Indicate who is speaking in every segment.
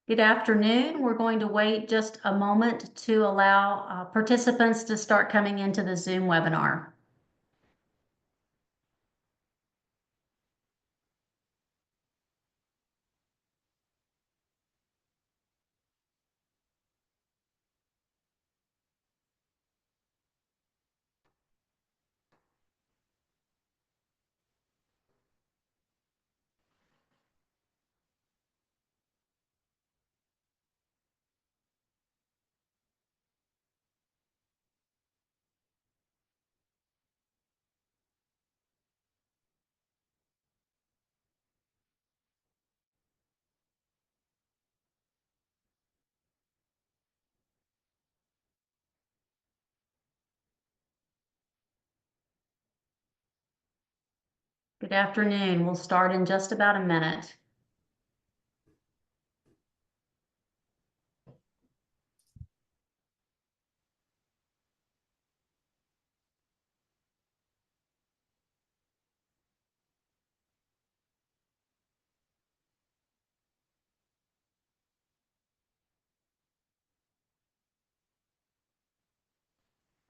Speaker 1: Good afternoon. We're going to wait just a moment to allow participants to start coming into the Zoom webinar. Good afternoon. We'll start in just about a minute.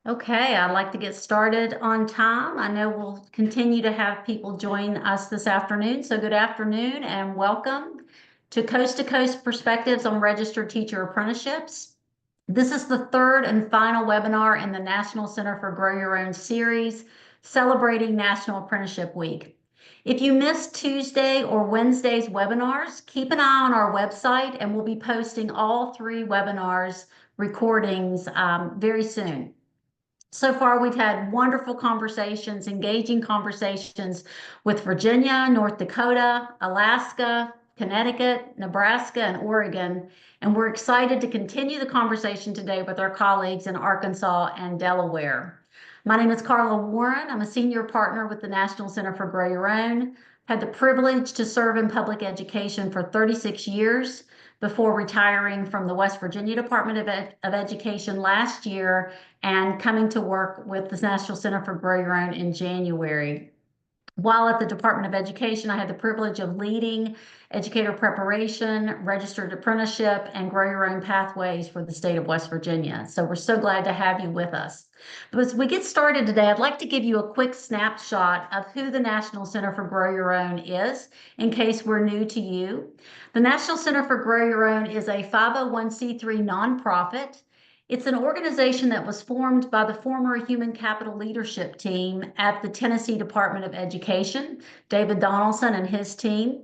Speaker 1: Okay, I'd like to get started on time. I know we'll continue to have people join us this afternoon. So good afternoon and welcome to Coast Perspectives on Registered Teacher Apprenticeships. This is the third and final webinar in the National Center for Grow Your Own series, celebrating National Apprenticeship Week. If you missed Tuesday or Wednesday's webinars, keep an eye on our website and we'll be posting all three webinars recordings very soon. So far, we've had wonderful conversations, engaging conversations with Virginia, North Dakota, Alaska, Connecticut, Nebraska, and Oregon. And we're excited to continue the conversation today with our colleagues in Arkansas and Delaware. My name is Carla Warren. I'm a senior partner with the National Center for Grow Your Own. Had the privilege to serve in public education for 36 years before retiring from the West Virginia Department of Education last year and coming to work with the National Center for Grow Your Own in January. While at the Department of Education, I had the privilege of leading educator preparation, registered apprenticeship, and Grow Your Own pathways for the state of West Virginia. So we're so glad to have you with us. But as we get started today, I'd like to give you a quick snapshot of who the National Center for Grow Your Own is, in case we're new to you. The National Center for Grow Your Own is a 501c3 nonprofit. It's an organization that was formed by the former Human Capital Leadership Team at the Tennessee Department of Education, David Donaldson and his team.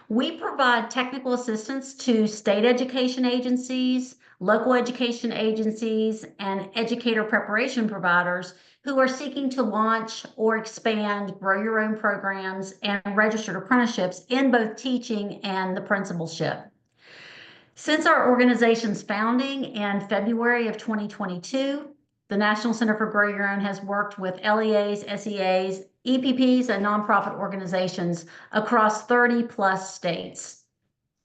Speaker 1: We provide technical assistance to state education agencies, local education agencies, and educator preparation providers who are seeking to launch or expand Grow Your Own programs and registered apprenticeships in both teaching and the principalship. Since our organization's founding in February of 2022, the National Center for Grow Your Own has worked with LEAs, SEAs, EPPs, and nonprofit organizations across 30 plus states.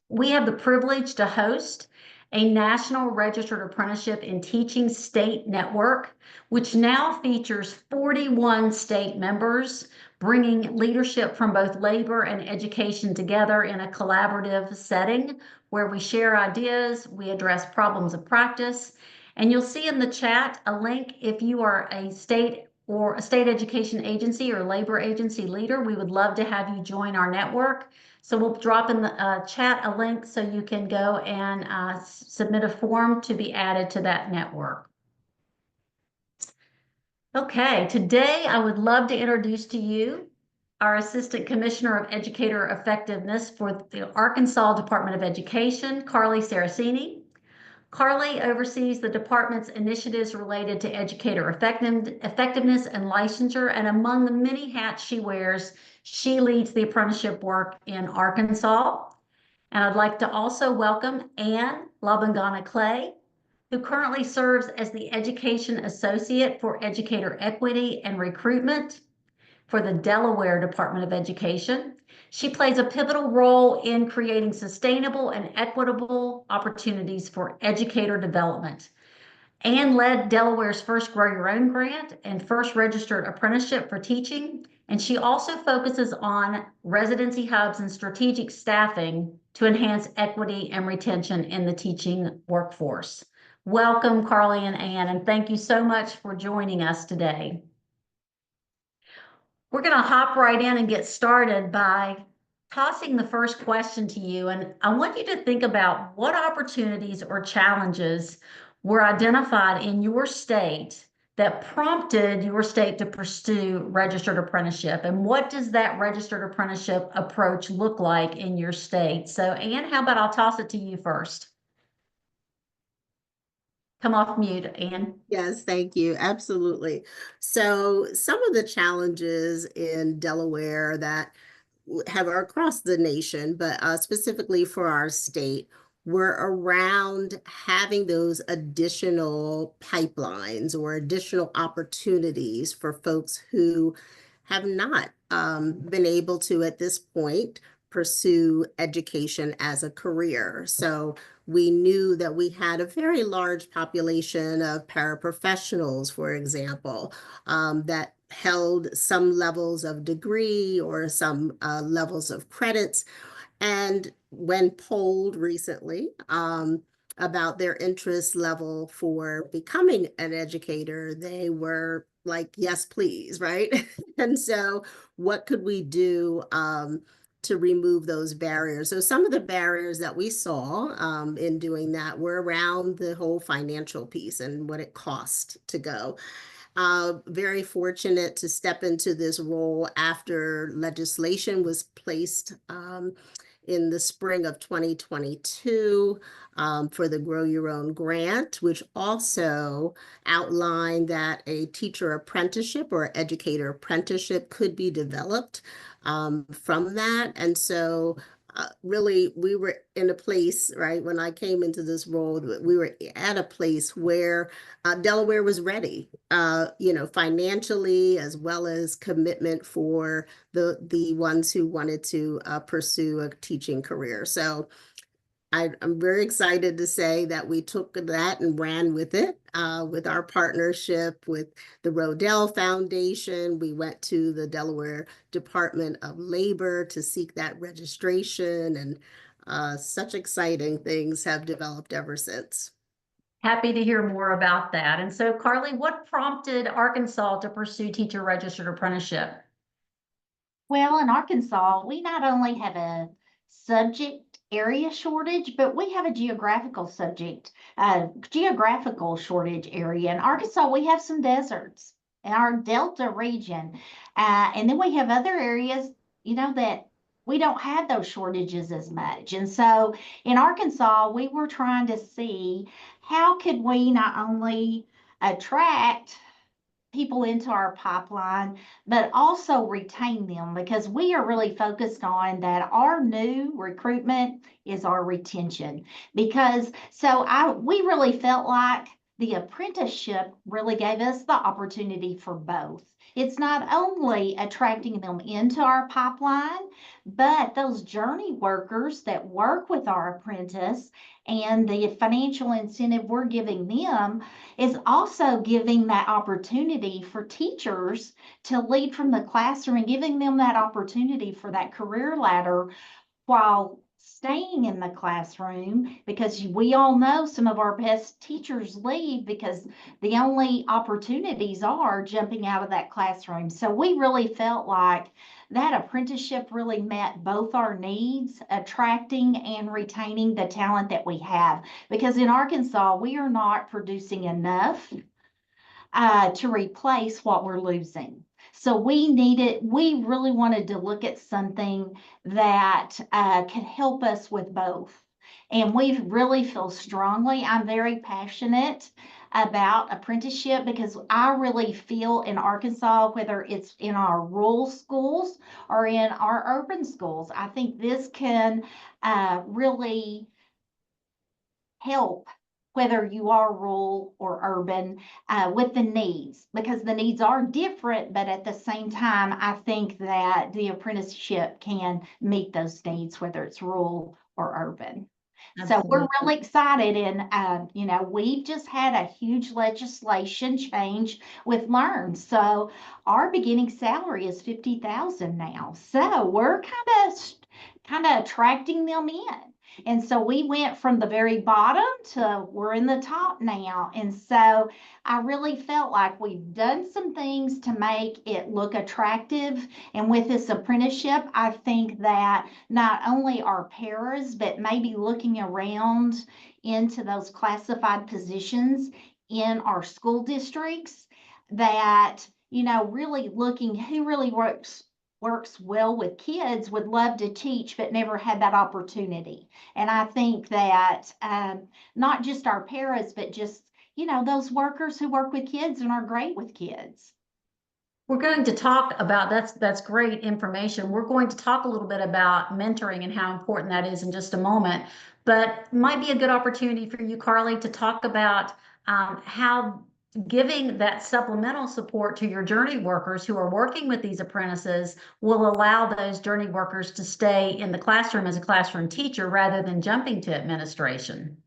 Speaker 1: We have the privilege to host a National Registered Apprenticeship in Teaching State Network, which now features 41 state members, bringing leadership from both labor and education together in a collaborative setting where we share ideas, we address problems of practice, and you'll see in the chat a link if you are a state or a state education agency or labor agency leader. We would love to have you join our network. So we'll drop in the chat a link so you can go and submit a form to be added to that network. Okay, today I would love to introduce to you our Assistant Commissioner of Educator Effectiveness for the Arkansas Department of Education, Carly Saracini. Carly oversees the department's initiatives related to educator effectiveness and licensure, and among the many hats she wears, she leads the apprenticeship work in Arkansas. And I'd like to also welcome Ann Labangana Clay, who currently serves as the Education Associate for Educator Equity and Recruitment for the Delaware Department of Education. She plays a pivotal role in creating sustainable and equitable opportunities for educator development. Ann led Delaware's first Grow Your Own grant and first registered apprenticeship for teaching And she also focuses on residency hubs and strategic staffing to enhance equity and retention in the teaching workforce. Welcome, Carly and Ann, and thank you so much for joining us today. We're going to hop right in and get started by tossing the first question to you. And I want you to think about what opportunities or challenges were identified in your state that prompted your state to pursue registered apprenticeship. And what does that registered apprenticeship approach look like in your state? So, Ann, how about I'll toss it to you first? Come off mute, Ann.
Speaker 2: Yes, thank you. Absolutely. So some of the challenges in Delaware that have across the nation, but specifically for our state, were around having those additional pipelines or additional opportunities for folks who have not been able to, at this point, pursue education as a career. So we knew that we had a very large population of paraprofessionals, for example, that held some levels of degree or some levels of credits. And when polled recently about their interest level for becoming an educator, they were like, yes, please, right? And so what could we do to remove those barriers? So some of the barriers that we saw in doing that were around the whole financial piece and what it cost to go. Very fortunate to step into this role after legislation was placed in the spring of 2022 for the Grow Your Own grant, which also outlined that a teacher apprenticeship or educator apprenticeship could be developed from that. And so really, we were in a place, right, when I came into this role, we were at a place where Delaware was ready, financially, as well as commitment for the ones who wanted to pursue a teaching career. So I'm very excited to say that we took that and ran with it with our partnership with the Rodell Foundation. We went to the Delaware Department of Labor to seek that registration, and such exciting things have developed ever since.
Speaker 1: Happy to hear more about that. And so, Carly, what prompted Arkansas to pursue teacher registered apprenticeship?
Speaker 3: Well, in Arkansas, we not only have a subject area shortage, but we have a geographical shortage area. In Arkansas, we have some deserts in our Delta region. And then we have other areas, that we don't have those shortages as much. And so in Arkansas, we were trying to see how could we not only attract people into our pipeline, but also retain them, because we are really focused on that. Our new recruitment is our retention, because we really felt like the apprenticeship really gave us the opportunity for both. It's not only attracting them into our pipeline, but those journey workers that work with our apprentice and the financial incentive we're giving them is also giving that opportunity for teachers to lead from the classroom and giving them that opportunity for that career ladder while staying in the classroom, because we all know some of our best teachers leave because the only opportunities are jumping out of that classroom. So we really felt like that apprenticeship really met both our needs, attracting and retaining the talent that we have. Because in Arkansas, we are not producing enough to replace what we're losing. So we really wanted to look at something that could help us with both. And we really feel strongly, I'm very passionate about apprenticeship, because I really feel in Arkansas, whether it's in our rural schools or in our urban schools, I think this can really help whether you are rural or urban with the needs, because the needs are different, but at the same time, I think that the apprenticeship can meet those needs, whether it's rural or urban. So we're
Speaker 1: Absolutely.
Speaker 3: really excited, and you know, we've just had a huge legislation change with Learn. So our beginning salary is 50,000 now. So we're kind of attracting them in. And so we went from the very bottom to we're in the top now. And so I really felt like we've done some things to make it look attractive. And with this apprenticeship, I think that not only our paras, but maybe looking around into those classified positions in our school districts, that, you know, really looking who really works well with kids, would love to teach but never had that opportunity. And I think that not just our paras, but just, you know, those workers who work with kids and are great with kids.
Speaker 1: We're going to talk about that's great information. We're going to talk a little bit about mentoring and how important that is in just a moment. But might be a good opportunity for you, Carly, to talk about how giving that supplemental support to your journey workers who are working with these apprentices will allow those journey workers to stay in the classroom as a classroom teacher rather than jumping to administration.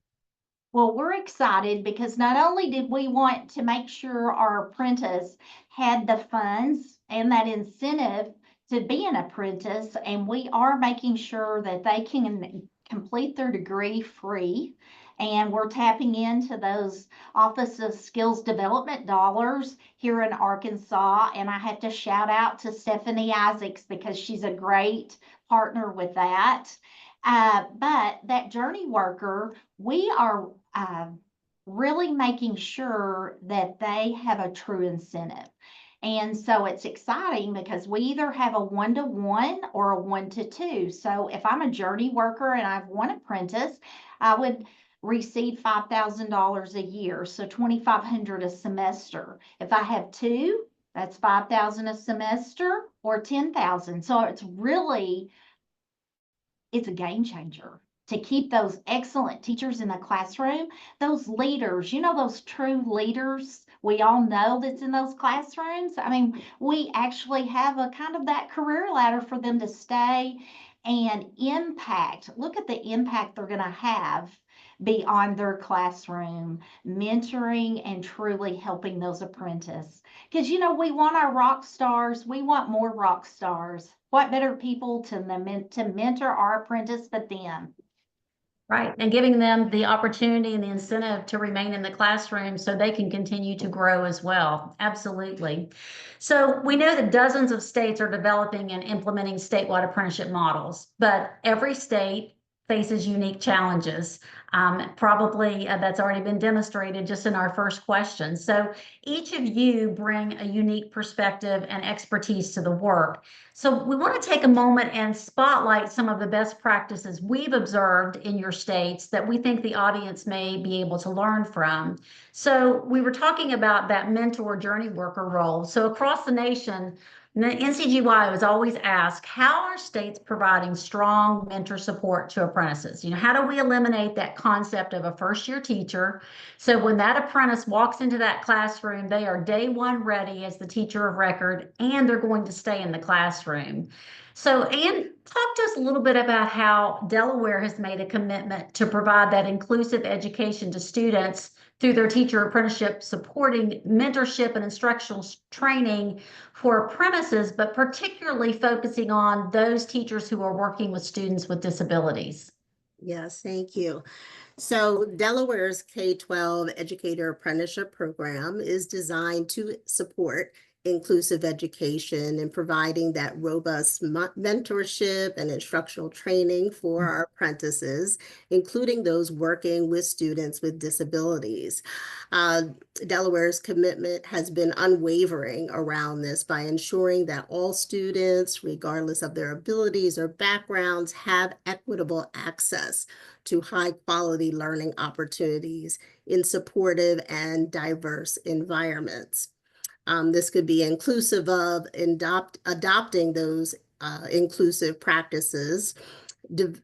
Speaker 3: Well, we're excited because not only did we want to make sure our apprentice had the funds and that incentive to be an apprentice, and we are making sure that they can complete their degree free. And we're tapping into those Office of Skills Development dollars here in Arkansas. And I have to shout out to Stephanie Isaacs because she's a great partner with that. But that journey worker, we are really making sure that they have a true incentive. And so it's exciting because we either have a 1-to-1 or a 1-to-2. So if I'm a journey worker and I have one apprentice, I would receive $5,000 a year, so $2,500 a semester. If I have two, that's $5,000 a semester or $10,000. So it's a game changer to keep those excellent teachers in the classroom, those leaders, you know, those true leaders we all know that's in those classrooms. I mean, we actually have a kind of that career ladder for them to stay and impact. Look at the impact they're going to have beyond their classroom, mentoring and truly helping those apprentices. Because, you know, we want our rock stars, we want more rock stars. What better people to mentor our apprentice but them?
Speaker 1: Right, and giving them the opportunity and the incentive to remain in the classroom so they can continue to grow as well. Absolutely. So we know that dozens of states are developing and implementing statewide apprenticeship models, but every state faces unique challenges. Probably that's already been demonstrated just in our first question. So each of you bring a unique perspective and expertise to the work. So we want to take a moment and spotlight some of the best practices we've observed in your states that we think the audience may be able to learn from. So we were talking about that mentor journey worker role. So across the nation, NCGYO is always asked, how are states providing strong mentor support to apprentices? You know, how do we eliminate that concept of a first-year teacher? So when that apprentice walks into that classroom, they are day one ready as the teacher of record, and they're going to stay in the classroom. So, Ann, talk to us a little bit about how Delaware has made a commitment to provide that inclusive education to students through their teacher apprenticeship, supporting mentorship and instructional training for apprentices, but particularly focusing on those teachers who are working with students with disabilities.
Speaker 2: Yes, thank you. So Delaware's K-12 Educator Apprenticeship Program is designed to support inclusive education and providing that robust mentorship and instructional training for our apprentices, including those working with students with disabilities. Delaware's commitment has been unwavering around this by ensuring that all students, regardless of their abilities or backgrounds, have equitable access to high-quality learning opportunities in supportive and diverse environments. This could be inclusive of adopting those inclusive practices,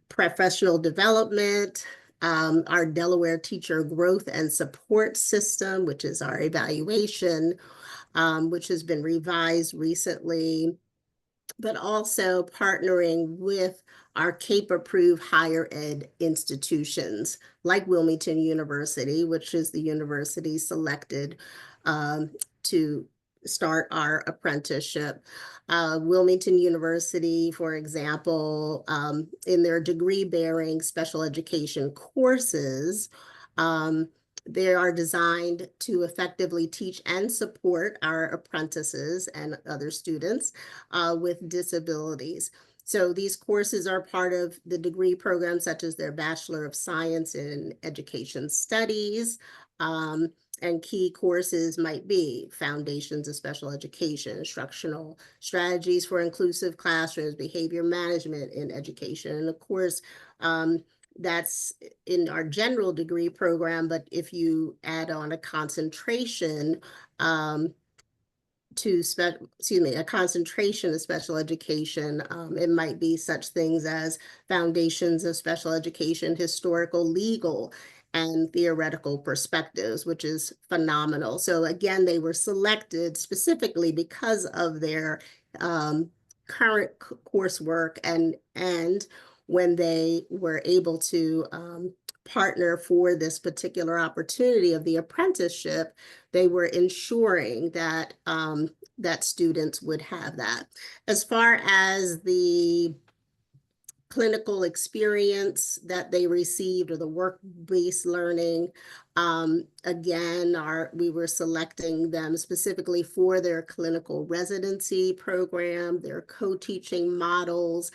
Speaker 2: professional development, our Delaware Teacher Growth and Support System, which is our evaluation, which has been revised recently, but also partnering with our CAPE-approved higher ed institutions like Wilmington University, which is the university selected to start our apprenticeship. Wilmington University, for example, in their degree-bearing special education courses, they are designed to effectively teach and support our apprentices and other students with disabilities. So these courses are part of the degree program, such as their Bachelor of Science in Education Studies. And key courses might be Foundations of Special Education, Instructional Strategies for Inclusive Classrooms, Behavior Management in Education. And of course, that's in our general degree program, but if you add on a concentration a concentration of special education, it might be such things as Foundations of Special Education, Historical, Legal, and Theoretical Perspectives, which is phenomenal. So again, they were selected specifically because of their current coursework, and when they were able to partner for this particular opportunity of the apprenticeship, they were ensuring that that students would have that. As far as the clinical experience that they received or the work-based learning, again, we were selecting them specifically for their clinical residency program, their co-teaching models,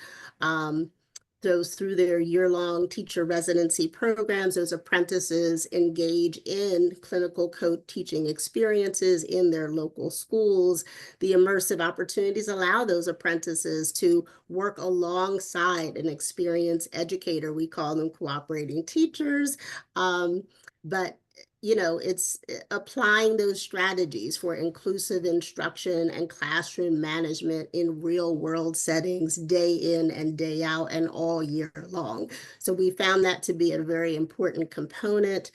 Speaker 2: those through their year-long teacher residency programs. Those apprentices engage in clinical co-teaching experiences in their local schools. The immersive opportunities allow those apprentices to work alongside an experienced educator. We call them cooperating teachers, but it's applying those strategies for inclusive instruction and classroom management in real world settings, day in and day out and all year long. So we found that to be a very important component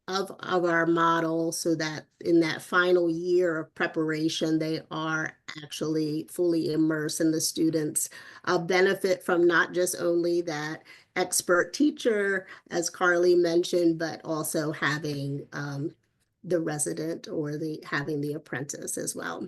Speaker 2: of our model, so that in that final year of preparation, they are actually fully immersed, and the students benefit from not just only that expert teacher, as Carly mentioned, but also having the resident or having the apprentice as well.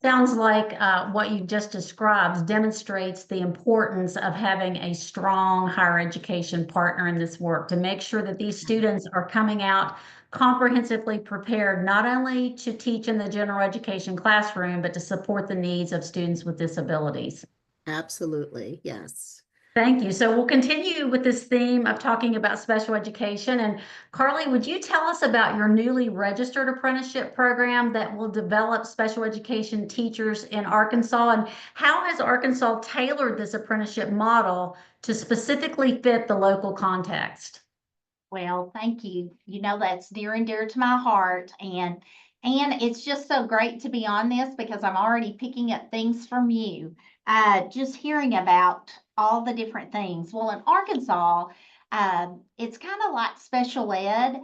Speaker 1: Sounds like what you just described demonstrates the importance of having a strong higher education partner in this work to make sure that these students are coming out comprehensively prepared, not only to teach in the general education classroom, but to support the needs of students with disabilities.
Speaker 2: Absolutely, yes.
Speaker 1: Thank you. So we'll continue with this theme of talking about special education. And Carly, would you tell us about your newly registered apprenticeship program that will develop special education teachers in Arkansas? And how has Arkansas tailored this apprenticeship model to specifically fit the local context?
Speaker 3: Well, thank you. That's near and dear to my heart. And it's just so great to be on this because I'm already picking up things from you. Just hearing about all the different things. Well, in Arkansas, it's kind of like special ed.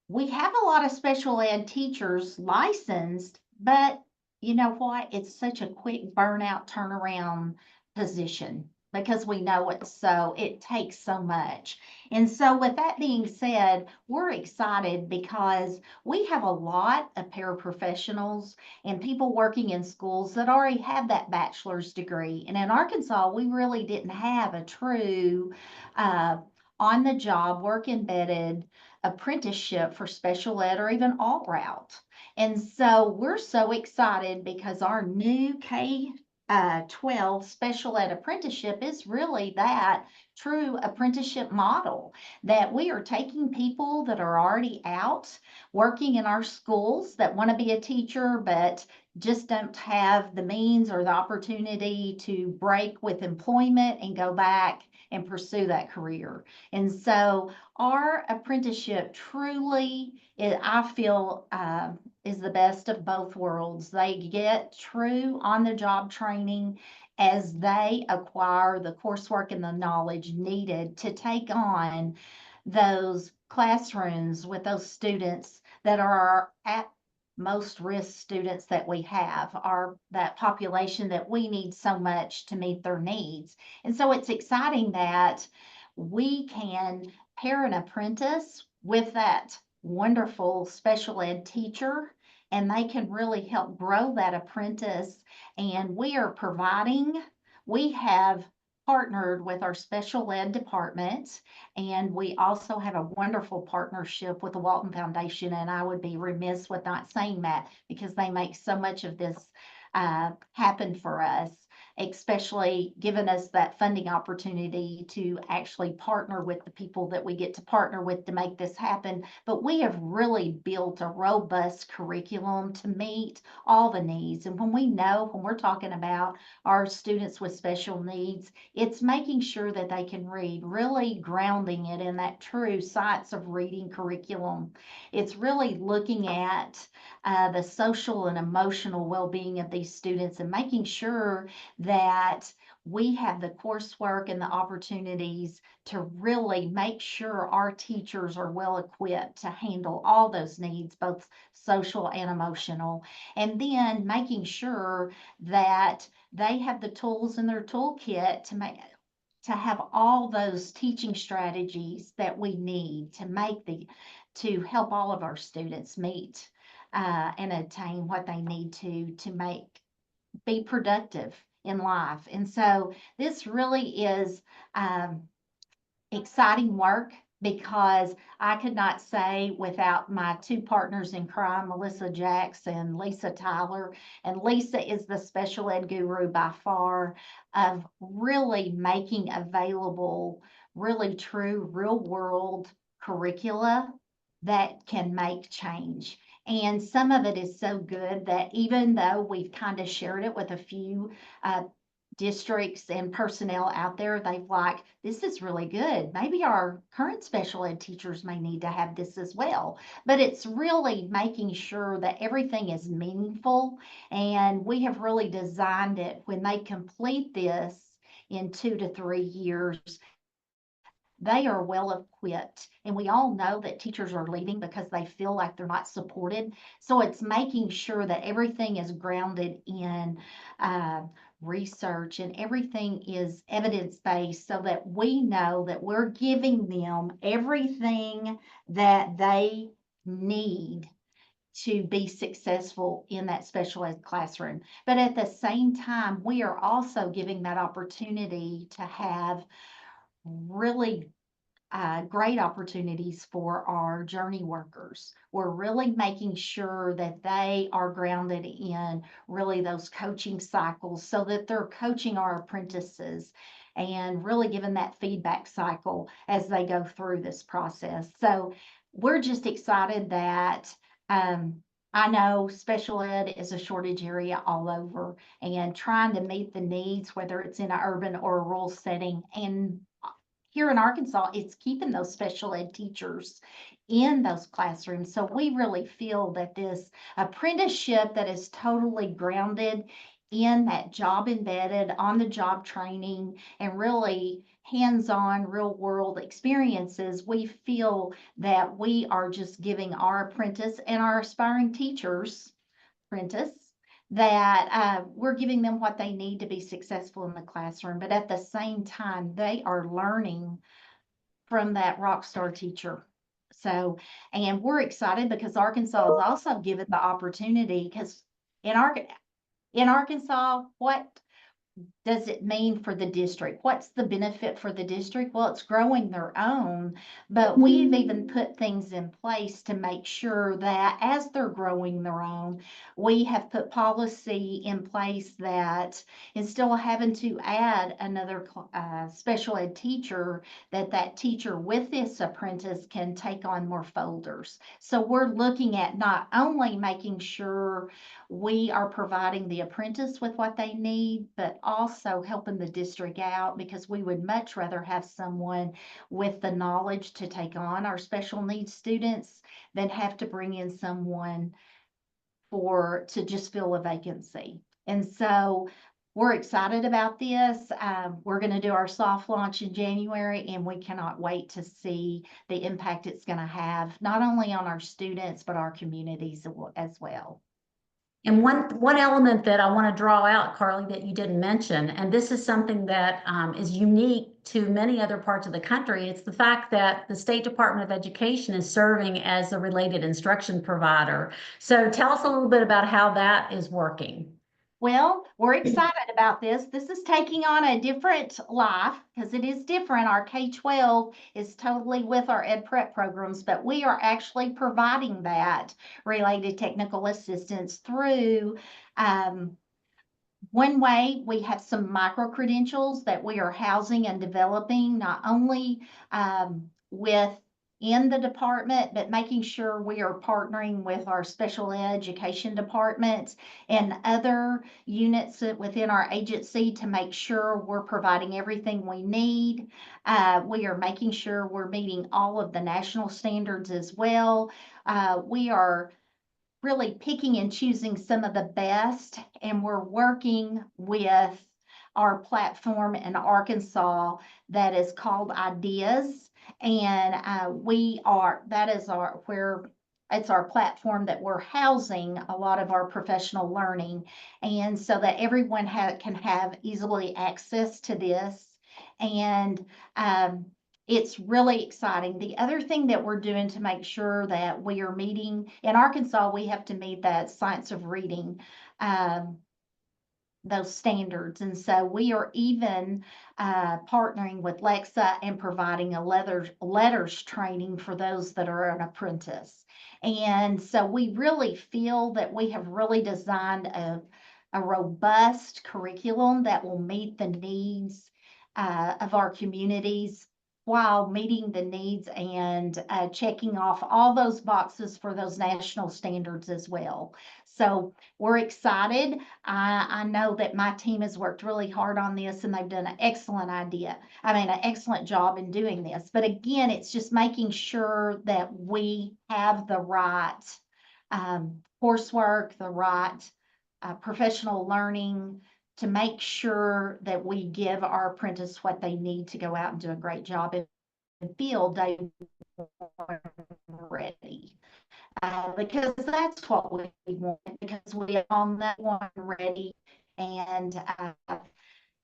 Speaker 3: We have a lot of special ed teachers licensed, but you know what? It's such a quick burnout turnaround position because we know it takes so much. And so with that being said, we're excited because we have a lot of paraprofessionals and people working in schools that already have that bachelor's degree. And in Arkansas, we really didn't have a true on the job, work embedded apprenticeship for special ed or even alt route. And so we're so excited because our new K-12 special ed apprenticeship is really that true apprenticeship model, that we are taking people that are already out working in our schools that want to be a teacher but just don't have the means or the opportunity to break with employment and go back and pursue that career. And so our apprenticeship truly, I feel, is the best of both worlds. They get true on-the-job training as they acquire the coursework and the knowledge needed to take on those classrooms with those students that are at most risk students that we have, are that population that we need so much to meet their needs. And so it's exciting that we can pair an apprentice with that wonderful special ed teacher, and they can really help grow that apprentice. And we have partnered with our special ed department, and we also have a wonderful partnership with the Walton Foundation. And I would be remiss with not saying that, because they make so much of this happen for us, especially giving us that funding opportunity to actually partner with the people that we get to partner with to make this happen. But we have really built a robust curriculum to meet all the needs. And when we're talking about our students with special needs, it's making sure that they can read, really grounding it in that true science of reading curriculum. It's really looking at the social and emotional well-being of these students, and making sure that we have the coursework and the opportunities to really make sure our teachers are well equipped to handle all those needs, both social and emotional. And then making sure that they have the tools in their toolkit to have all those teaching strategies that we need to help all of our students meet and attain what they need to be productive in life. And so this really is exciting work, because I could not say, without my two partners in crime, Melissa Jacks and Lisa Tyler, and Lisa is the special ed guru by far, of really making available really true real world curricula that can make change. And some of it is so good that even though we've kind of shared it with a few districts and personnel out there, they've like, this is really good. Maybe our current special ed teachers may need to have this as well. But it's really making sure that everything is meaningful. And we have really designed it, when they complete this in 2 to 3 years, they are well equipped. And we all know that teachers are leaving because they feel like they're not supported. So it's making sure that everything is grounded in research, and everything is evidence-based, so that we know that we're giving them everything that they need to be successful in that special ed classroom. But at the same time, we are also giving that opportunity to have really great opportunities for our journey workers. We're really making sure that they are grounded in really those coaching cycles, so that they're coaching our apprentices and really giving that feedback cycle as they go through this process. So we're just excited that I know special ed is a shortage area all over, and trying to meet the needs, whether it's in an urban or a rural setting. And here in Arkansas, it's keeping those special ed teachers in those classrooms. So we really feel that this apprenticeship that is totally grounded in that job embedded, on the job training, and really hands-on real world experiences, we feel that we are just giving our apprentice and our aspiring teachers, apprentice, that we're giving them what they need to be successful in the classroom. But at the same time, they are learning from that rock star teacher. So, and we're excited because Arkansas is also given the opportunity, because in Arkansas, what does it mean for the district? What's the benefit for the district? Well, it's growing their own, but we've even put things in place to make sure that as they're growing their own, we have put policy in place that instead of having to add another special ed teacher, that teacher with this apprentice can take on more folders. So we're looking at not only making sure we are providing the apprentice with what they need, but also helping the district out, because we would much rather have someone with the knowledge to take on our special needs students than have to bring in someone to just fill a vacancy. And so we're excited about this. We're going to do our soft launch in January, and we cannot wait to see the impact it's going to have, not only on our students, but our communities as well.
Speaker 1: And one element that I want to draw out, Carly, that you didn't mention, and this is something that is unique to many other parts of the country, it's the fact that the State Department of Education is serving as a related instruction provider. So tell us a little bit about how that is working.
Speaker 3: Well, we're excited about this. This is taking on a different life because it is different. Our K-12 is totally with our Ed Prep programs, but we are actually providing that related technical assistance through one way. We have some micro credentials that we are housing and developing, not only within the department, but making sure we are partnering with our special education departments and other units within our agency to make sure we're providing everything we need. We are making sure we're meeting all of the national standards as well. We are really picking and choosing some of the best, and we're working with our platform in Arkansas that is called Ideas. And it's our platform that we're housing a lot of our professional learning. And so that everyone can have easily access to this. And it's really exciting. The other thing that we're doing to make sure that we are meeting, in Arkansas, we have to meet that science of reading, those standards. And so we are even partnering with Lexa and providing a letters training for those that are an apprentice. And so we really feel that we have really designed a robust curriculum that will meet the needs of our communities, while meeting the needs and checking off all those boxes for those national standards as well. So we're excited. I know that my team has worked really hard on this, and they've done an an excellent job in doing this. But again, it's just making sure that we have the right coursework, the right professional learning, to make sure that we give our apprentice what they need to go out and do a great job in the field day ready. Because that's what we want, because we are on that one ready and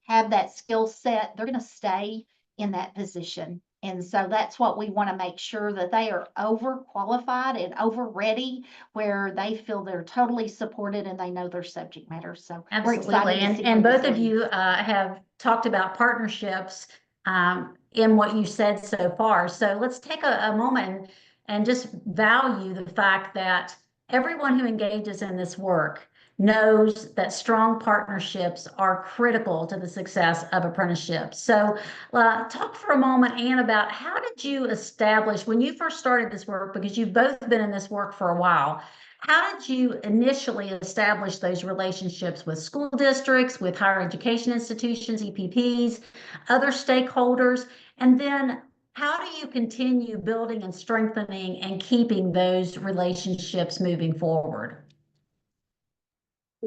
Speaker 3: have that skill set. They're going to stay in that position. And so that's what we want to make sure, that they are overqualified and over ready, where they feel they're totally supported and they know their subject matter. So
Speaker 1: Absolutely.
Speaker 3: we're excited to see
Speaker 1: And
Speaker 3: where
Speaker 1: both
Speaker 3: this
Speaker 1: of you have talked about partnerships in what you said so far. So let's take a moment and just value the fact that everyone who engages in this work knows that strong partnerships are critical to the success of apprenticeships. So talk for a moment, Anne, about how did you establish, when you first started this work, because you've both been in this work for a while, how did you initially establish those relationships with school districts, with higher education institutions, EPPs, other stakeholders? And then how do you continue building and strengthening and keeping those relationships moving forward?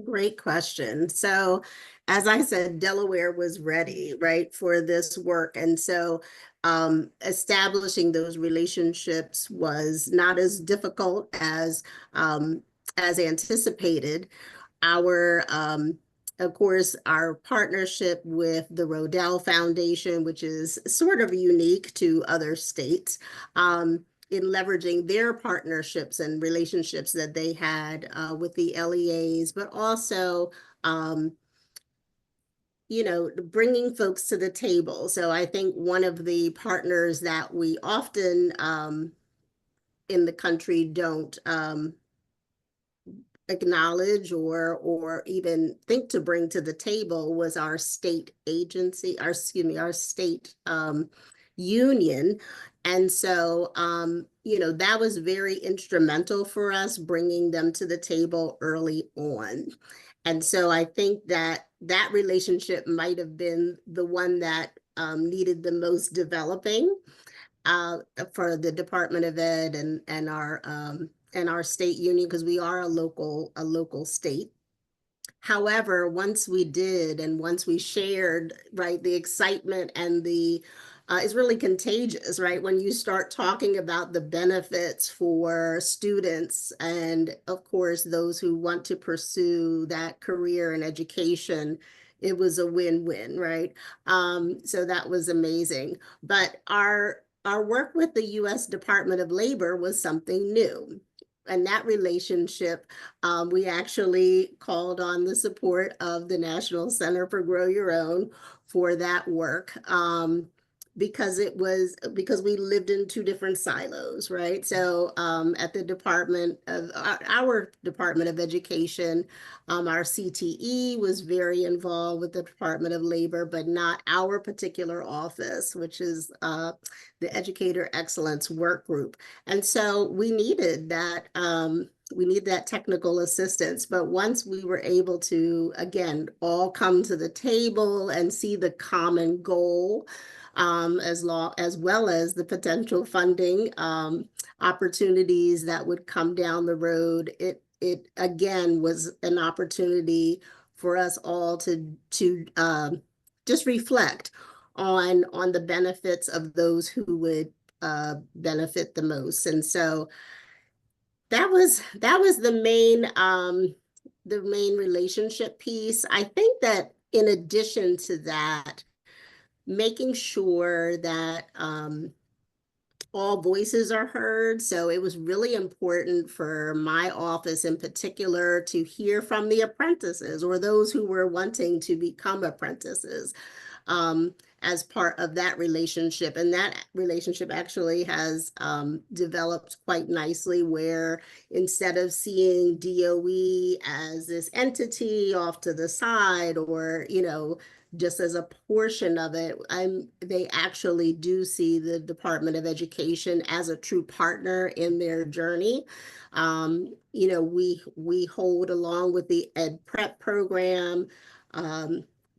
Speaker 2: Great question. So, as I said, Delaware was ready, right, for this work. And so establishing those relationships was not as difficult as anticipated. Of course, our partnership with the Rodell Foundation, which is sort of unique to other states, in leveraging their partnerships and relationships that they had with the LEAs, but also, bringing folks to the table. So I think one of the partners that we often in the country don't acknowledge or even think to bring to the table was our state agency, our state union. And so, that was very instrumental for us, bringing them to the table early on. And so I think that relationship might have been the one that needed the most developing for the Department of Ed and our state union, because we are a local state. However, once we did, and once we shared, right, the excitement and the it's really contagious, right? When you start talking about the benefits for students and, of course, those who want to pursue that career in education, it was a win-win, right? So that was amazing. But our work with the U.S. Department of Labor was something new. And that relationship, we actually called on the support of the National Center for Grow Your Own for that work. Because we lived in two different silos, right? So at the Department of our Department of Education, our CTE was very involved with the Department of Labor, but not our particular office, which is the Educator Excellence Work Group. And so we needed that. We need that technical assistance. But once we were able to, again, all come to the table and see the common goal, as well as the potential funding opportunities that would come down the road, it again was an opportunity for us all to just reflect on the benefits of those who would benefit the most. And so that was the main relationship piece. I think that in addition to that, making sure that all voices are heard. So it was really important for my office in particular to hear from the apprentices or those who were wanting to become apprentices as part of that relationship. And that relationship actually has developed quite nicely, where instead of seeing DOE as this entity off to the side, or, just as a portion of it, they actually do see the Department of Education as a true partner in their journey. We hold, along with the Ed Prep program,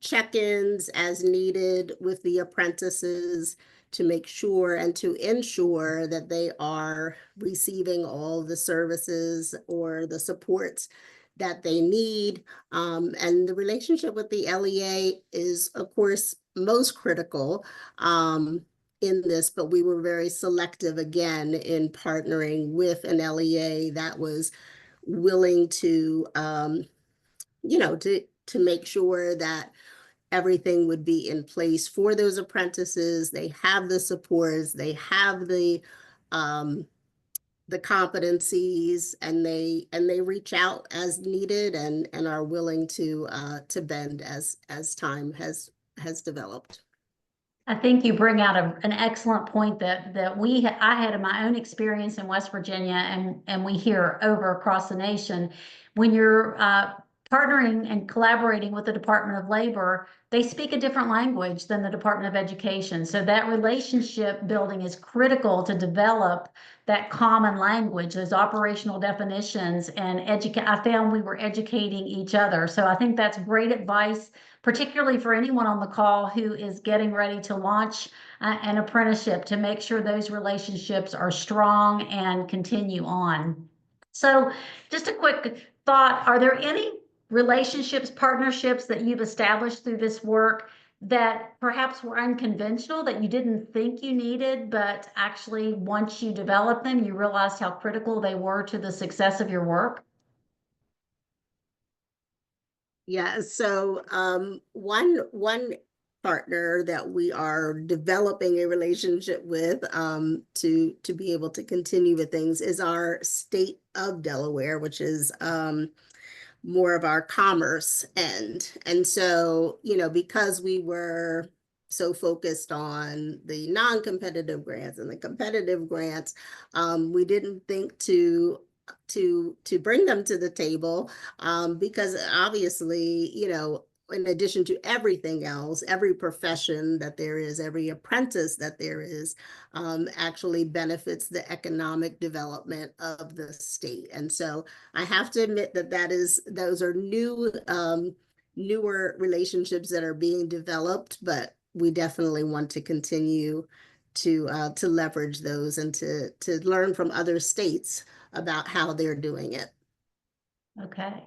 Speaker 2: check-ins as needed with the apprentices to make sure and to ensure that they are receiving all the services or the supports that they need. And the relationship with the LEA is, of course, most critical in this, but we were very selective again in partnering with an LEA that was willing to, to make sure that everything would be in place for those apprentices. They have the supports, they have the competencies, and they reach out as needed and are willing to bend as time has developed.
Speaker 1: I think you bring out an excellent point that I had in my own experience in West Virginia, and we hear over across the nation. When you're partnering and collaborating with the Department of Labor, they speak a different language than the Department of Education. So that relationship building is critical to develop that common language, those operational definitions, and I found we were educating each other. So I think that's great advice, particularly for anyone on the call who is getting ready to launch an apprenticeship, to make sure those relationships are strong and continue on. So just a quick thought, are there any relationships, partnerships that you've established through this work that perhaps were unconventional, that you didn't think you needed, but actually once you developed them, you realized how critical they were to the success of your work?
Speaker 2: Yeah, so one partner that we are developing a relationship with to be able to continue with things is our state of Delaware, which is more of our commerce end. And so, because we were so focused on the non-competitive grants and the competitive grants, we didn't think to bring them to the table, because obviously, in addition to everything else, every profession that there is, every apprentice that there is, actually benefits the economic development of the state. And so I have to admit that those are newer relationships that are being developed, but we definitely want to continue to leverage those and to learn from other states about how they're doing it.
Speaker 1: Okay.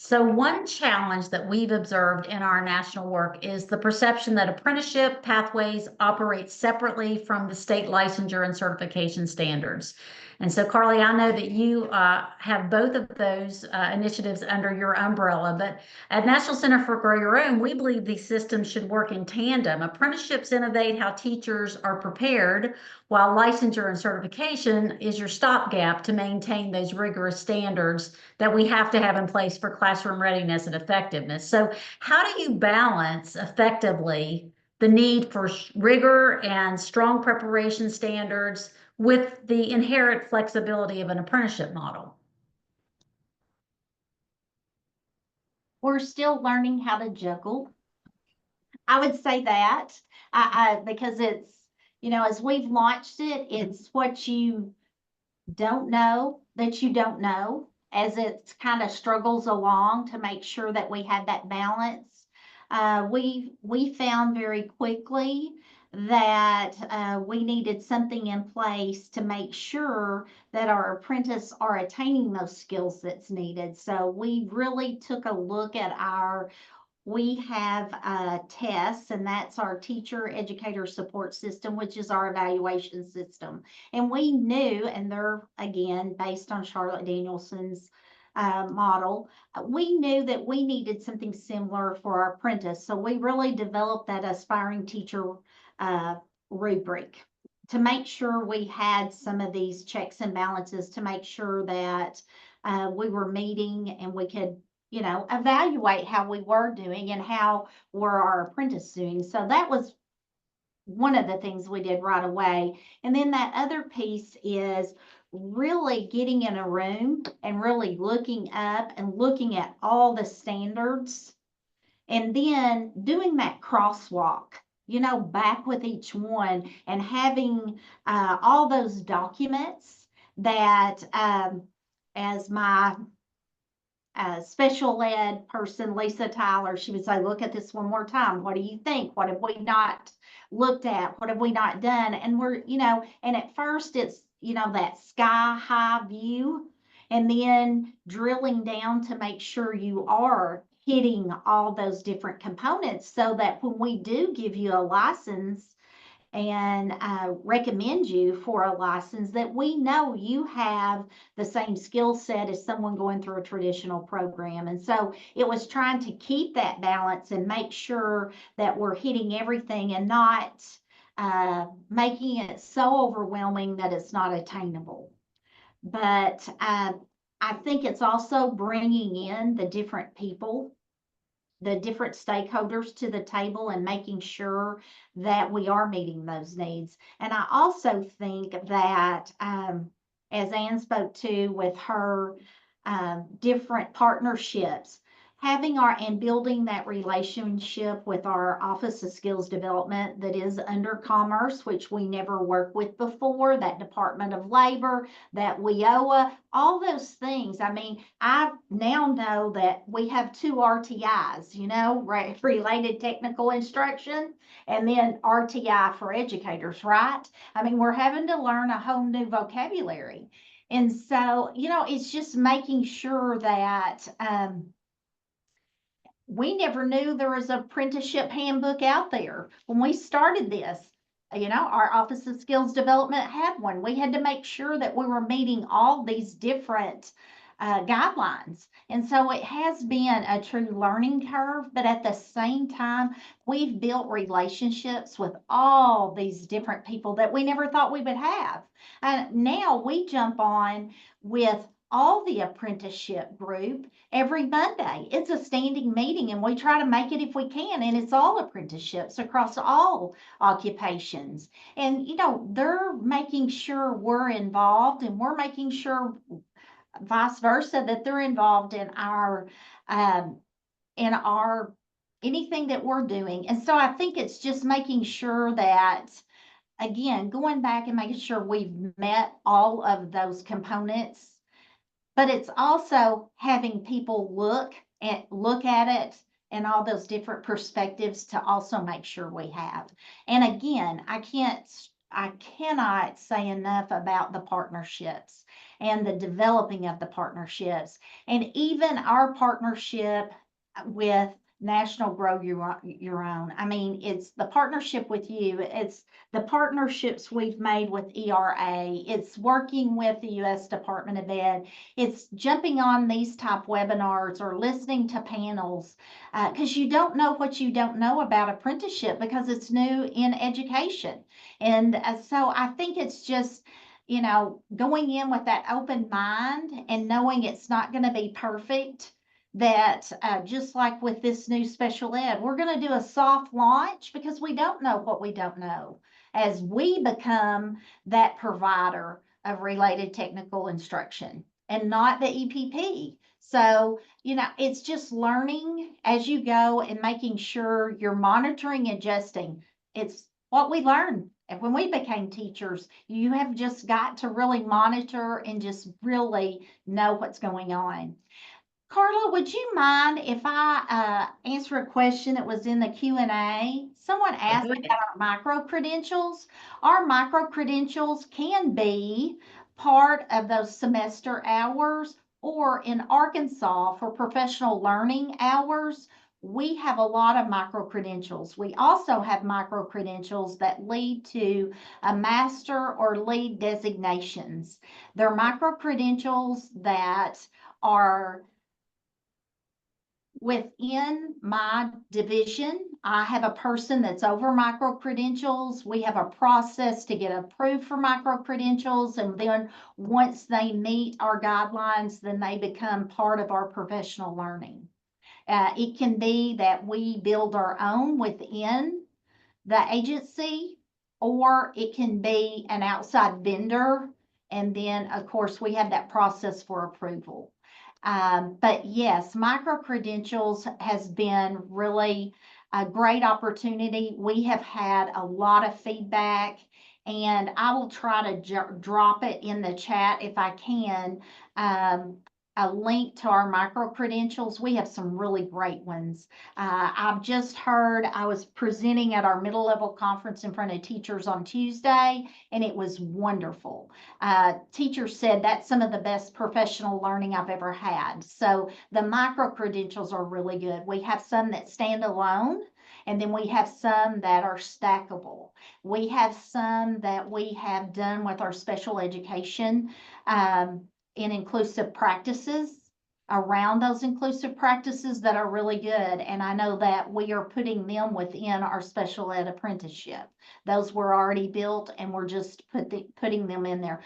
Speaker 1: So one challenge that we've observed in our national work is the perception that apprenticeship pathways operate separately from the state licensure and certification standards. And so, Carly, I know that you have both of those initiatives under your umbrella, but at National Center for Grow Your Own, we believe these systems should work in tandem. Apprenticeships innovate how teachers are prepared, while licensure and certification is your stopgap to maintain those rigorous standards that we have to have in place for classroom readiness and effectiveness. So how do you balance effectively the need for rigor and strong preparation standards with the inherent flexibility of an apprenticeship model?
Speaker 3: We're still learning how to juggle. I would say that, because it's, as we've launched it, it's what you don't know that you don't know, as it kind of struggles along to make sure that we had that balance. We found very quickly that we needed something in place to make sure that our apprentices are attaining those skills that's needed. So we really took a look at we have tests, and that's our teacher educator support system, which is our evaluation system. And we knew, and they're again based on Charlotte Danielson's model, we knew that we needed something similar for our apprentice. So we really developed that aspiring teacher rubric to make sure we had some of these checks and balances to make sure that we were meeting and we could evaluate how we were doing and how were our apprentices doing. So that was one of the things we did right away. And then that other piece is really getting in a room and really looking up and looking at all the standards, and then doing that crosswalk, back with each one, and having all those documents that, as my special ed person, Lisa Tyler, she would say, look at this one more time. What do you think? What have we not looked at? What have we not done? And we're, and at first it's, that sky high view, and then drilling down to make sure you are hitting all those different components so that when we do give you a license and recommend you for a license, that we know you have the same skill set as someone going through a traditional program. And so it was trying to keep that balance and make sure that we're hitting everything and not making it so overwhelming that it's not attainable. But I think it's also bringing in the different people, the different stakeholders to the table, and making sure that we are meeting those needs. And I also think that, as Ann spoke to with her different partnerships, having and building that relationship with our Office of Skills Development that is under Commerce, which we never worked with before, that Department of Labor, that WIOA, all those things. I mean, I now know that we have 2 RTIs, related technical instruction, and then RTI for educators, right? I mean, we're having to learn a whole new vocabulary. And so, it's just making sure that we never knew there was an apprenticeship handbook out there. When we started this, our Office of Skills Development had one. We had to make sure that we were meeting all these different guidelines. And so it has been a true learning curve, but at the same time, we've built relationships with all these different people that we never thought we would have. And now we jump on with all the apprenticeship group every Monday. It's a standing meeting, and we try to make it if we can, and it's all apprenticeships across all occupations. And they're making sure we're involved, and we're making sure vice versa that they're involved in our anything that we're doing. And so I think it's just making sure that, again, going back and making sure we've met all of those components. But it's also having people look at it and all those different perspectives to also make sure we have. And again, I cannot say enough about the partnerships and the developing of the partnerships. And even our partnership with National Grow Your Own. I mean, it's the partnership with you. It's the partnerships we've made with ERA. It's working with the U.S. Department of Ed. It's jumping on these type webinars or listening to panels because you don't know what you don't know about apprenticeship because it's new in education. And so I think it's just, you know, going in with that open mind and knowing it's not going to be perfect, that just like with this new special ed, we're going to do a soft launch because we don't know what we don't know as we become that provider of related technical instruction and not the EPP. So, you know, it's just learning as you go and making sure you're monitoring and adjusting. It's what we learned. And when we became teachers, you have just got to really monitor and just really know what's going on. Carla, would you mind if I answer a question that was in the Q&A? Someone asked
Speaker 1: Okay.
Speaker 3: about our micro credentials. Our micro credentials can be part of those semester hours, or in Arkansas for professional learning hours, we have a lot of micro credentials. We also have micro credentials that lead to a master or lead designations. They're micro credentials that are within my division. I have a person that's over micro credentials. We have a process to get approved for micro credentials. And then once they meet our guidelines, then they become part of our professional learning. It can be that we build our own within the agency, or it can be an outside vendor. And then, of course, we have that process for approval. But yes, micro credentials has been really a great opportunity. We have had a lot of feedback, and I will try to drop it in the chat if I can. A link to our micro credentials. We have some really great ones. I've just heard, I was presenting at our middle level conference in front of teachers on Tuesday, and it was wonderful. Teachers said that's some of the best professional learning I've ever had. So the micro credentials are really good. We have some that stand alone, and then we have some that are stackable. We have some that we have done with our special education in inclusive practices, around those inclusive practices that are really good. And I know that we are putting them within our special ed apprenticeship. Those were already built and we're just putting them in there.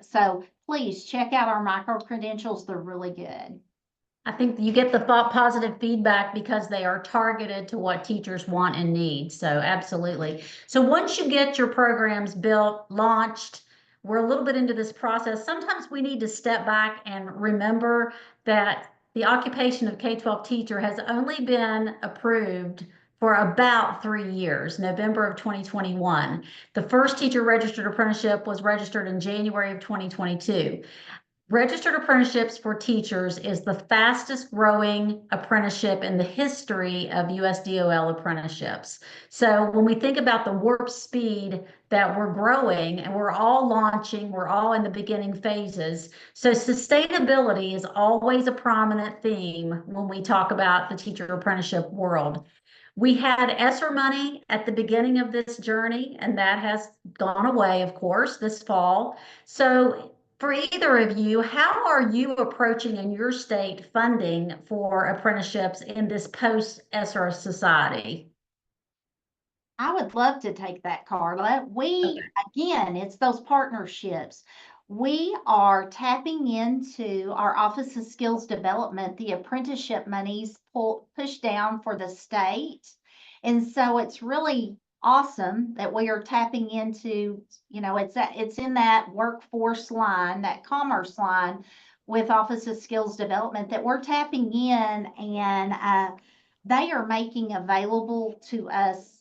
Speaker 3: So please check out our micro credentials. They're really good.
Speaker 1: I think you get the positive feedback because they are targeted to what teachers want and need. So absolutely. So once you get your programs built, launched, we're a little bit into this process. Sometimes we need to step back and remember that the occupation of K-12 teacher has only been approved for about 3 years, November of 2021. The first teacher registered apprenticeship was registered in January of 2022. Registered apprenticeships for teachers is the fastest growing apprenticeship in the history of USDOL apprenticeships. So when we think about the warp speed that we're growing and we're all launching, we're all in the beginning phases. So sustainability is always a prominent theme when we talk about the teacher apprenticeship world. We had ESSER money at the beginning of this journey, and that has gone away, of course, this fall. So for either of you, how are you approaching in your state funding for apprenticeships in this post-ESSER society?
Speaker 3: I would love to take that, Carla. Again, it's those partnerships. We are tapping into our Office of Skills Development, the apprenticeship monies pushed down for the state. And so it's really awesome that we are tapping into, you know, it's in that workforce line, that commerce line with Office of Skills Development that we're tapping in, and they are making available to us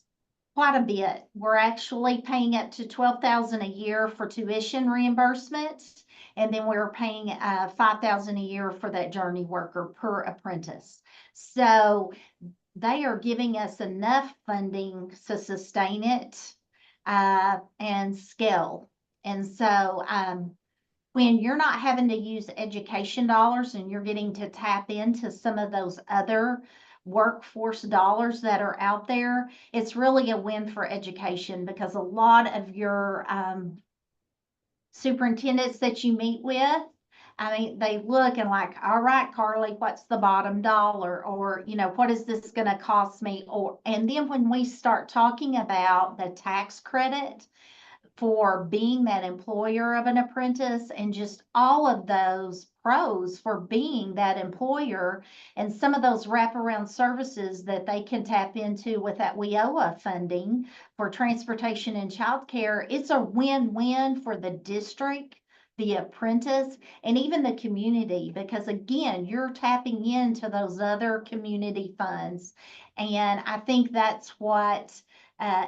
Speaker 3: quite a bit. We're actually paying up to $12,000 a year for tuition reimbursements, and then we're paying $5,000 a year for that journey worker per apprentice. So they are giving us enough funding to sustain it and scale. And so when you're not having to use education dollars and you're getting to tap into some of those other workforce dollars that are out there, it's really a win for education, because a lot of your superintendents that you meet with, I mean, they look and like, all right, Carly, what's the bottom dollar? Or, you know, what is this going to cost me? Or, and then when we start talking about the tax credit for being that employer of an apprentice, and just all of those pros for being that employer, and some of those wraparound services that they can tap into with that WIOA funding for transportation and childcare, it's a win-win for the district, the apprentice, and even the community, because again, you're tapping into those other community funds. And I think that's what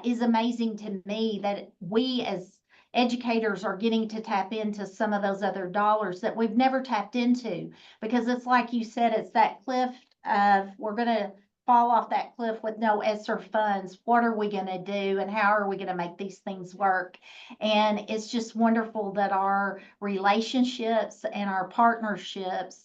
Speaker 3: is amazing to me, that we as educators are getting to tap into some of those other dollars that we've never tapped into, because it's like you said, it's that cliff of, we're going to fall off that cliff with no ESSER funds. What are we going to do, and how are we going to make these things work? And it's just wonderful that our relationships and our partnerships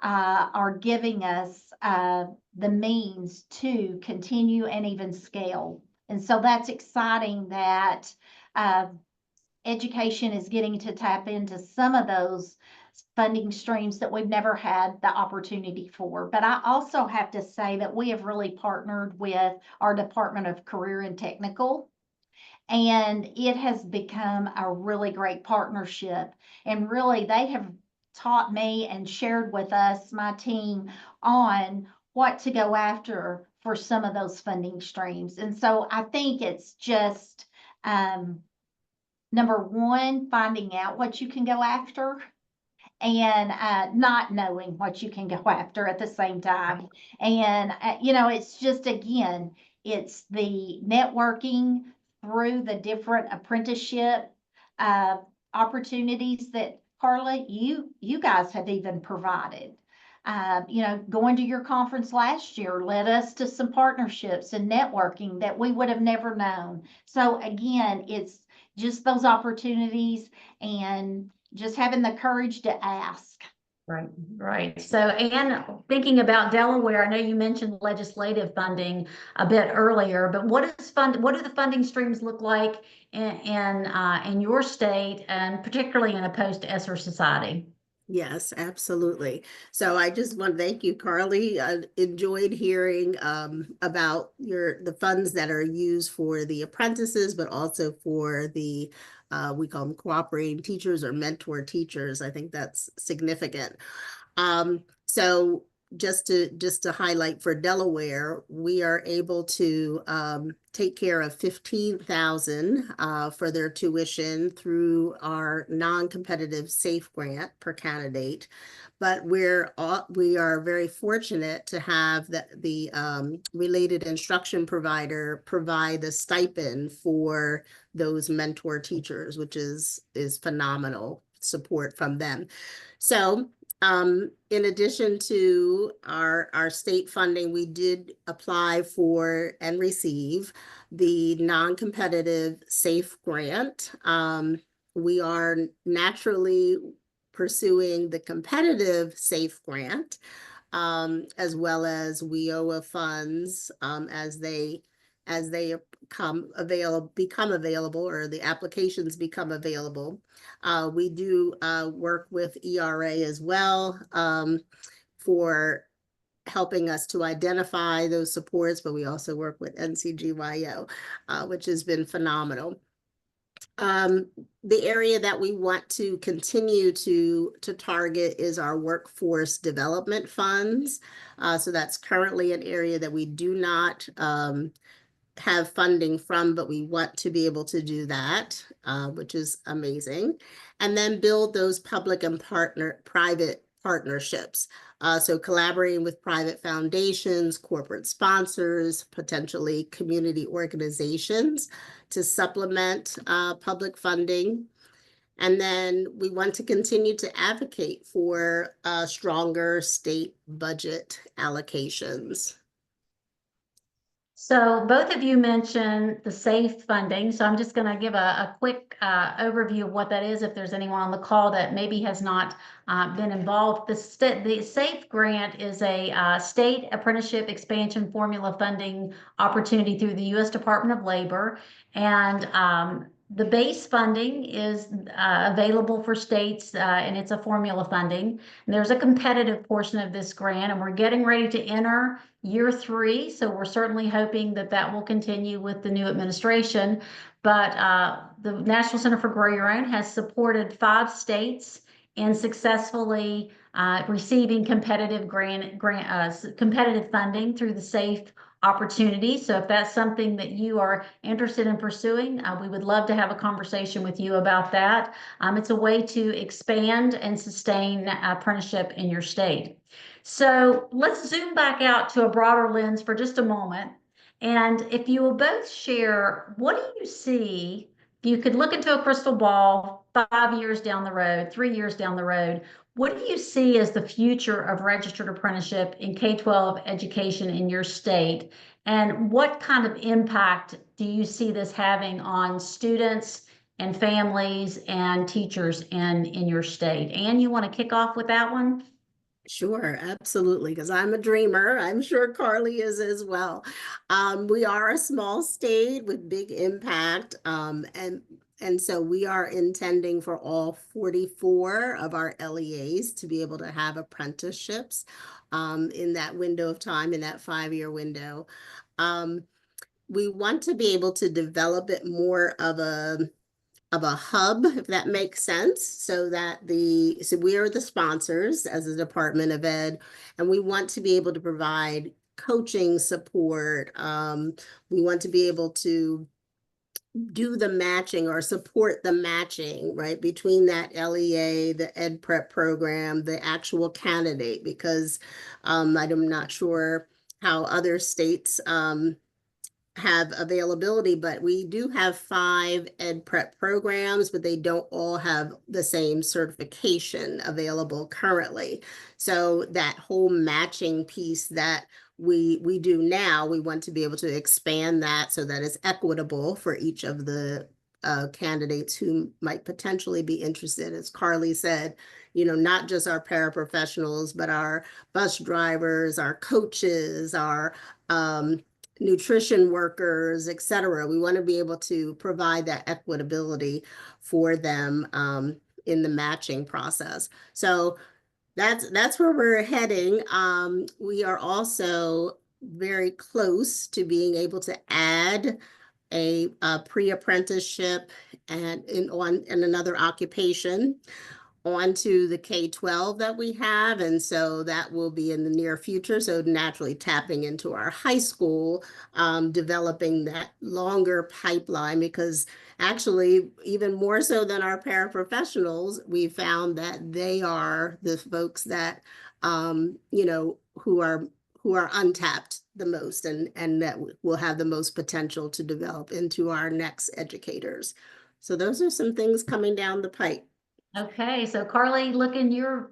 Speaker 3: are giving us the means to continue and even scale. And so that's exciting that education is getting to tap into some of those funding streams that we've never had the opportunity for. But I also have to say that we have really partnered with our Department of Career and Technical, and it has become a really great partnership. And really, they have taught me and shared with us, my team, on what to go after for some of those funding streams. And so I think it's just number one, finding out what you can go after, and not knowing what you can go after at the same time. And, you know, it's just, again, it's the networking through the different apprenticeship opportunities that, Carla, you guys have even provided. You know, going to your conference last year led us to some partnerships and networking that we would have never known. So again, it's just those opportunities and just having the courage to ask.
Speaker 1: Right, right. So, and thinking about Delaware, I know you mentioned legislative funding a bit earlier, but what do the funding streams look like in your state, and particularly in a post-ESSER society?
Speaker 2: Yes, absolutely. So I just want to thank you, Carly. I enjoyed hearing about the funds that are used for the apprentices, but also for the we call them cooperating teachers or mentor teachers. I think that's significant. So just to highlight, for Delaware, we are able to take care of $15,000 for their tuition through our non-competitive SAFE grant per candidate. But we are very fortunate to have the related instruction provider provide the stipend for those mentor teachers, which is phenomenal support from them. So in addition to our state funding, we did apply for and receive the non-competitive SAFE grant. We are naturally pursuing the competitive SAFE grant, as well as WIOA funds as they become available, or the applications become available. We do work with ERA as well for helping us to identify those supports, but we also work with NCGYO, which has been phenomenal. The area that we want to continue to target is our workforce development funds. So that's currently an area that we do not have funding from, but we want to be able to do that, which is amazing. And then build those public and private partnerships. So collaborating with private foundations, corporate sponsors, potentially community organizations to supplement public funding. And then we want to continue to advocate for stronger state budget allocations.
Speaker 1: So both of you mentioned the SAFE funding, so I'm just going to give a quick overview of what that is if there's anyone on the call that maybe has not been involved. The SAFE grant is a state apprenticeship expansion formula funding opportunity through the U.S. Department of Labor, and the base funding is available for states, and it's a formula funding. And there's a competitive portion of this grant, and we're getting ready to enter year 3. So we're certainly hoping that that will continue with the new administration. But the National Center for Grow Your Own has supported 5 states in successfully receiving competitive competitive funding through the SAFE opportunity. So if that's something that you are interested in pursuing, we would love to have a conversation with you about that. It's a way to expand and sustain apprenticeship in your state. So let's zoom back out to a broader lens for just a moment. And if you will both share, what do you see? If you could look into a crystal ball 5 years down the road, 3 years down the road, what do you see as the future of registered apprenticeship in K-12 education in your state? And what kind of impact do you see this having on students and families and teachers in your state? Anne, you want to kick off with that one?
Speaker 2: Sure, absolutely, because I'm a dreamer. I'm sure Carly is as well. We are a small state with big impact, and so we are intending for all 44 of our LEAs to be able to have apprenticeships in that window of time, in that 5-year window. We want to be able to develop it more of a hub, if that makes sense, so that so we are the sponsors as a Department of Ed, and we want to be able to provide coaching support. We want to be able to do the matching or support the matching, right, between that LEA, the Ed Prep program, the actual candidate, because I'm not sure how other states have availability, but we do have 5 Ed Prep programs, but they don't all have the same certification available currently. So that whole matching piece that we do now, we want to be able to expand that so that it's equitable for each of the candidates who might potentially be interested. As Carly said, not just our paraprofessionals, but our bus drivers, our coaches, our nutrition workers, et cetera. We want to be able to provide that equitability for them in the matching process. So that's where we're heading. We are also very close to being able to add a pre-apprenticeship and in another occupation onto the K-12 that we have. And so that will be in the near future. So naturally tapping into our high school, developing that longer pipeline, because actually even more so than our paraprofessionals, we found that they are the folks that, who are untapped the most and that will have the most potential to develop into our next educators. So those are some things coming down the pipe.
Speaker 1: Okay, so Carly, look in your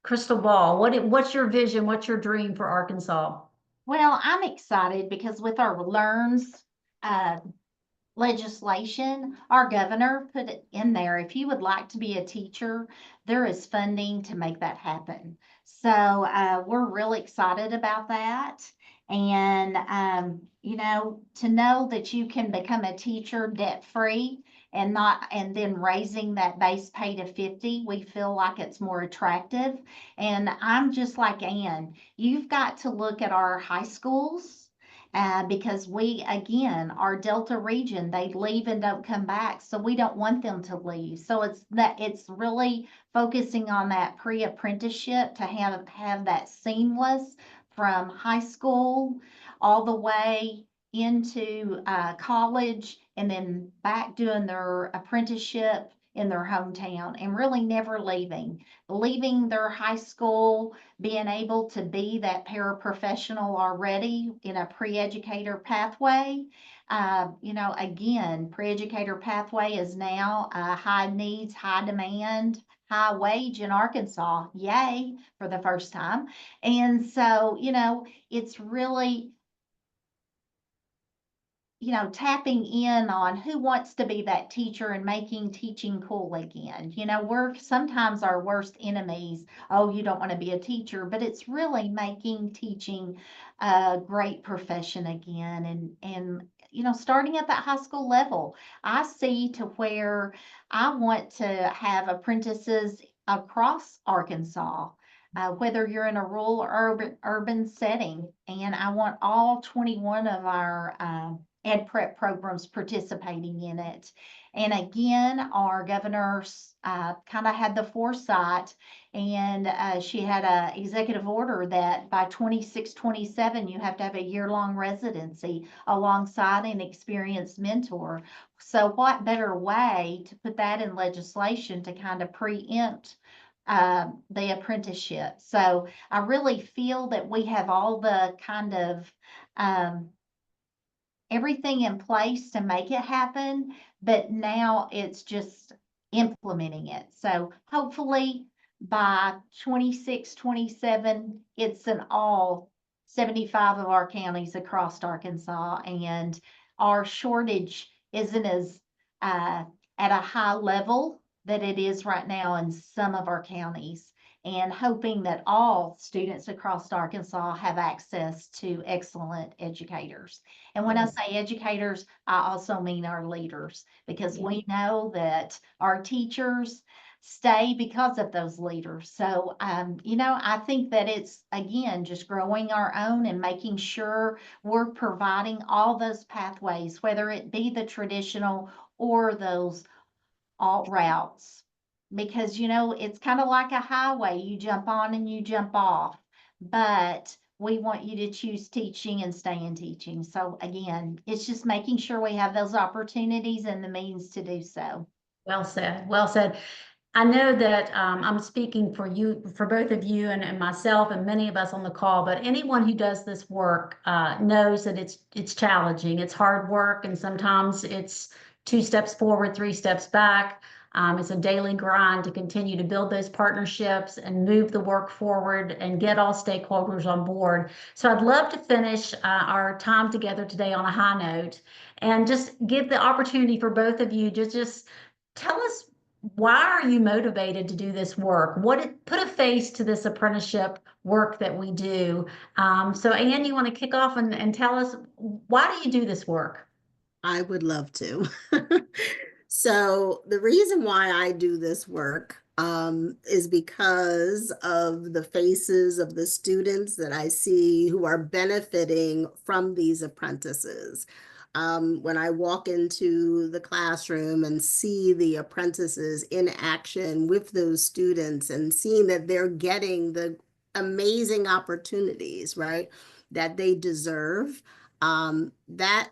Speaker 1: crystal ball. What's your vision? What's your dream for Arkansas?
Speaker 3: Well, I'm excited because with our LEARNS legislation, our governor put it in there. If you would like to be a teacher, there is funding to make that happen. So we're really excited about that. And, to know that you can become a teacher debt-free and then raising that base pay to 50, we feel like it's more attractive. And I'm just like Ann, you've got to look at our high schools because our Delta region, they leave and don't come back. So we don't want them to leave. So it's really focusing on that pre-apprenticeship to have that seamless from high school all the way into college and then back doing their apprenticeship in their hometown and really never leaving their high school, being able to be that paraprofessional already in a pre-educator pathway. Again, pre-educator pathway is now high needs, high demand, high wage in Arkansas. Yay, for the first time. And so, it's really tapping in on who wants to be that teacher and making teaching cool again. We're sometimes our worst enemies. Oh, you don't want to be a teacher, but it's really making teaching a great profession again. And starting at that high school level, I see to where I want to have apprentices across Arkansas. Whether you're in a rural or urban setting, and I want all 21 of our ed prep programs participating in it. And again, our governor kind of had the foresight, and she had a executive order that by 26-27 you have to have a year-long residency alongside an experienced mentor. So what better way to put that in legislation to kind of preempt the apprenticeship? So I really feel that we have all the kind of everything in place to make it happen, but now it's just implementing it. So hopefully by 26-27, it's in all 75 of our counties across Arkansas, and our shortage isn't as at a high level that it is right now in some of our counties, and hoping that all students across Arkansas have access to excellent educators. And when I say educators, I also mean our leaders, because we know that our teachers stay because of those leaders. So, I think that it's, again, just growing our own and making sure we're providing all those pathways, whether it be the traditional or those alt routes. Because, it's kind of like a highway. You jump on and you jump off. But we want you to choose teaching and stay in teaching. So again, it's just making sure we have those opportunities and the means to do so.
Speaker 1: Well said, well said. I know that I'm speaking for you, for both of you and myself and many of us on the call, but anyone who does this work knows that it's challenging. It's hard work, and sometimes it's 2 steps forward, 3 steps back. It's a daily grind to continue to build those partnerships and move the work forward and get all stakeholders on board. So I'd love to finish our time together today on a high note and just give the opportunity for both of you to just tell us, why are you motivated to do this work? Put a face to this apprenticeship work that we do. So Anne, you want to kick off and tell us, why do you do this work?
Speaker 2: I would love to. So the reason why I do this work is because of the faces of the students that I see who are benefiting from these apprentices. When I walk into the classroom and see the apprentices in action with those students and seeing that they're getting the amazing opportunities, right, that they deserve, that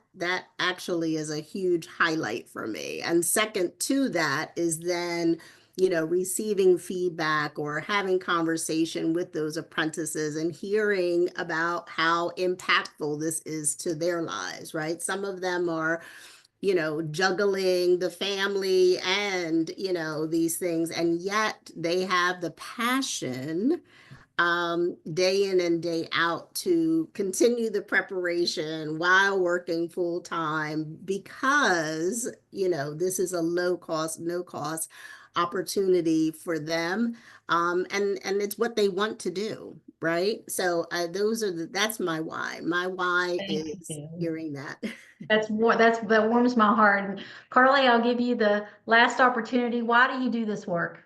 Speaker 2: actually is a huge highlight for me. And second to that is then, receiving feedback or having conversation with those apprentices and hearing about how impactful this is to their lives, right? Some of them are, juggling the family and, these things, and yet they have the passion day in and day out to continue the preparation while working full time, because, this is a low cost, no cost opportunity for them. And it's what they want to do. Right. So that's my why. My why
Speaker 1: Thank
Speaker 2: is
Speaker 1: you.
Speaker 2: hearing that.
Speaker 1: That warms my heart. And Carly, I'll give you the last opportunity. Why do you do this work?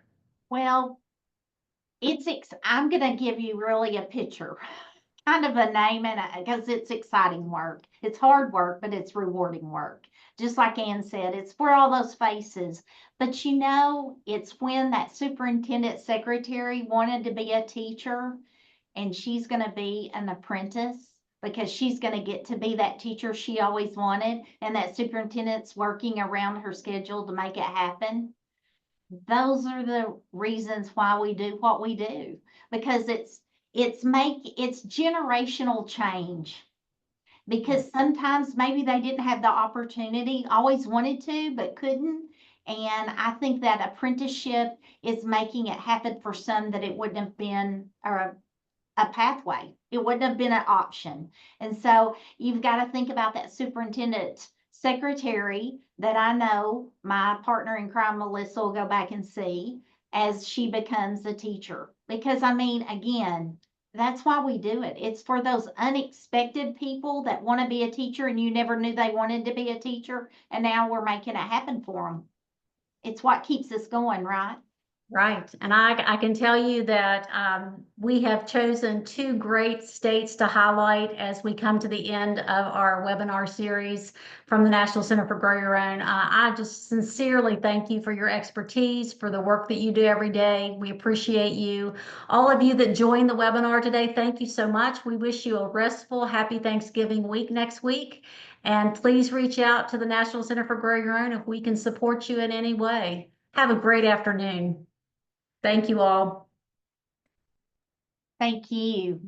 Speaker 3: Well, I'm going to give you really a picture, kind of a name, and because it's exciting work. It's hard work, but it's rewarding work. Just like Ann said, it's for all those faces. But it's when that superintendent secretary wanted to be a teacher, and she's going to be an apprentice because she's going to get to be that teacher she always wanted, and that superintendent's working around her schedule to make it happen. Those are the reasons why we do what we do, because it's generational change. Because sometimes maybe they didn't have the opportunity, always wanted to, but couldn't. And I think that apprenticeship is making it happen for some that it wouldn't have been a pathway. It wouldn't have been an option. And so you've got to think about that superintendent secretary that I know my partner in crime, Melissa, will go back and see as she becomes a teacher. Because I mean, again, that's why we do it. It's for those unexpected people that want to be a teacher and you never knew they wanted to be a teacher. And now we're making it happen for them. It's what keeps us going, right?
Speaker 1: Right. And I can tell you that we have chosen two great states to highlight as we come to the end of our webinar series from the National Center for Grow Your Own. I just sincerely thank you for your expertise, for the work that you do every day. We appreciate you. All of you that joined the webinar today, thank you so much. We wish you a restful, happy Thanksgiving week next week. And please reach out to the National Center for Grow Your Own if we can support you in any way. Have a great afternoon. Thank you all.
Speaker 3: Thank you.